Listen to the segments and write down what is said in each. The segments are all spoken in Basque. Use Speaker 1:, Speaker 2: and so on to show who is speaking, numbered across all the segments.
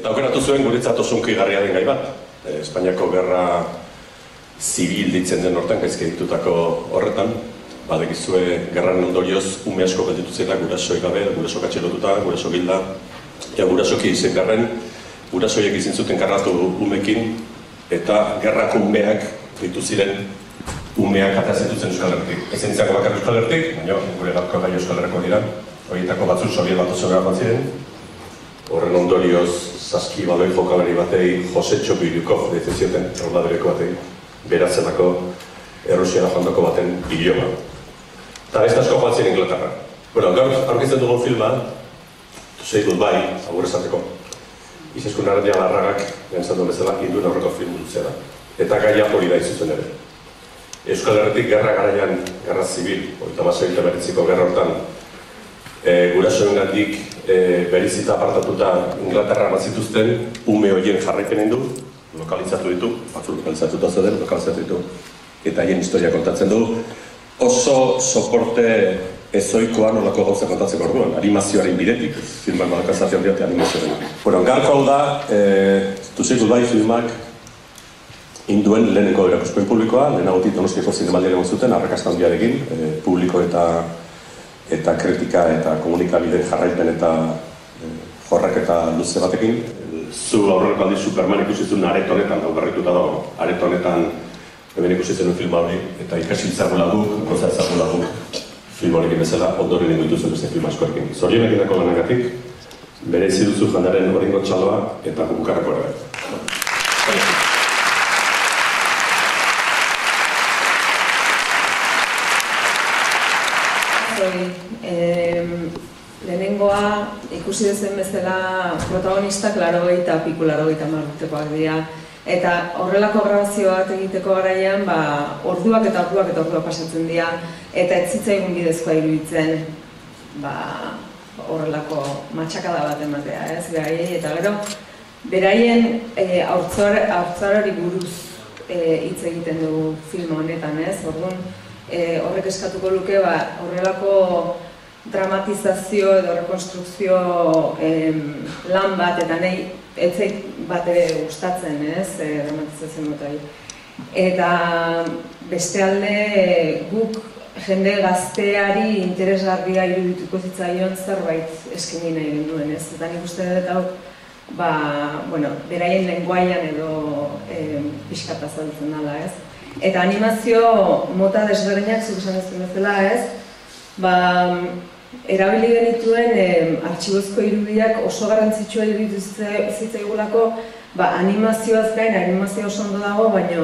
Speaker 1: aukeratu zuen guretzat oso hunkigarria den gai bat. Espainiako gerra zibil ditzen den hortan, gaizki ditutako horretan, badekizue gerraren ondorioz ume asko gelditu zela gurasoi gabe, guraso katxelotuta, guraso gilda, gurasoki izen garren, gurasoiek izin zuten karratu umekin, eta gerrako umeak ditu ziren umeak atazituzen Euskal Herritik. Ezen izango bakar Euskal Herritik, baina gure gaurko gai Euskal Herriko dira, horietako batzuk Sobiet bat oso gara bat ziren. Horren ondorioz, Saski baloi jokalari batei, Josetxo Bilikov deitzen zioten, erroldadereko batei, beratzenako Errusiara joandako baten idioma. Eta ez asko joan ziren Inglaterra. Bueno, gaur aurkitzen dugun filma, To Say Goodbye, agur esateko. Izeskun Arratia Larragak, gantzatu bezala, induen aurreko film duzea da. Eta gaia hori da izuzen ere. Euskal Herritik gerra garaian, gerra zibil, 1939ko gerra hortan, gurasoengatik berizita apartatuta Inglaterra batzituzten, ume horien jarraipenen du, lokalizatu ditu, batzu lokalizatuta zeuden, lokalizatu ditu, eta haien historia kontatzen du. Oso soporte ezoikoa nolako gauza kontatzeko orduan, animazioaren bidetik, filmak badakazatzen diote animazioaren. Bueno, garko hau da, To Say Goodbye filmak induen lehenengo erakuspen publikoa, lehenagotik Donostiako zinemaldian egon zuten, arrakasta handiarekin, publiko eta kritika eta komunikabideen jarraipen eta jorraketa luze batekin. Zu aurreko aldiz Superman ikusitzen areto honetan, daugarrituta dago, areto honetan hemen ikusitzen filma hori, eta ikasi itzagula guk, goza itzagula guk, film horrekin bezala, ondoren ingo dituzen beste film askoekin. Zorionak indako lanagatik, bere izi duzu jandaren horrengo txaloa eta bukarako ere.
Speaker 2: Lehenengoa ikusi dezen bezala protagonistak 80 piku 80 urtekoak dira. Eta horrelako grabazio bat egiteko garaian, orduak eta orduak pasatzen dira, eta ez zitzaigun bidezkoa iruditzen horrelako matxakada bat ematea, ez, beraiei, eta gero, beraien haurtzarari buruz hitz egiten dugu film honetan, ez, orduan, horrek eskatuko luke, horrelako dramatizazio edo rekonstrukzio lan bat, eta nahi ez zait bat ere gustatzen, ez, dramatizazio notai. Eta beste alde guk jende gazteari interesgarria irudituko zitzaion zerbait eskaini nahi genuen, ez. Eta nik uste dut hau, beraien lenguaian edo pixkat azaltzen dela, ez. Eta animazio mota desberdinak, zuk esan ez bezala, ez, erabili genituen artxibozko irudiak oso garrantzitsua iruditu zitzaigulako animazioaz gain, animazio oso ondo dago, baina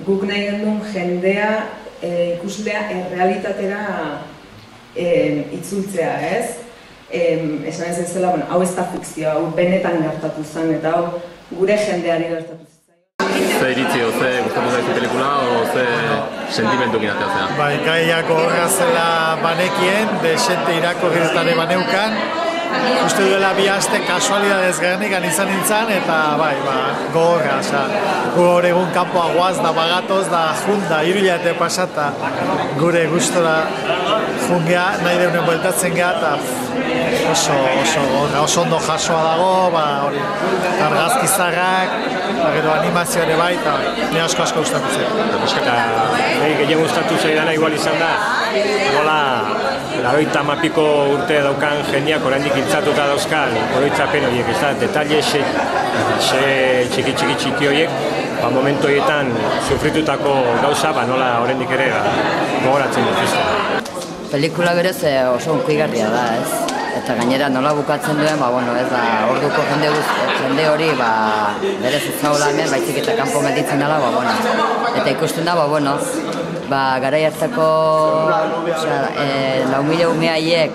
Speaker 2: guk nahi gendun jendea ikuslea errealitatera itzultzea, ez? Esan ez zela, hau ez da fikzioa, hau benetan gertatu zen, eta hau gure jendeari gertatu zen.
Speaker 3: Ze iritzi, ze gustatu zaizu pelikula, ze sentimentukin ateatzea?
Speaker 4: Bai, gaiak horra zela banekien, desente irakorretare baneukan. Uste duela bi aste kasualidadez gernikan izan nintzen, eta gogorra, gu hor egun kanpoa guaz da bagatoz, da junda, irulate pasata gure gustora jungea, nahi deunen bueltatzen geha, eta oso ondo jasoa dago, argazkizarrak, gero animazioare bai, eta nire asko gustatu zen.
Speaker 5: Eta gehien gustatu zaidana igual izan da, nola 80 urte daukan jendeak oraindik intzatuta dauzkan oroitzapen horiek, ez da, detalle txiki horiek, momentu horietan sufritutako gauza, nola oraindik ere gogoratzen dituzte.
Speaker 6: Pelikula berez oso hunkigarria da, ez? Eta gainera nola bukatzen duen, ez da, orduko jende hori berez ez zaula hemen, baizik eta kanpo gelditzen dela, eta ikusten da, garai hartako 4.000 ume haiek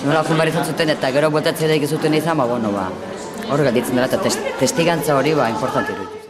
Speaker 6: nola junbarrizan zuten eta gero botatzea daik zuten izan, hor gelditzen dela, eta testigantza hori importante iruditzen.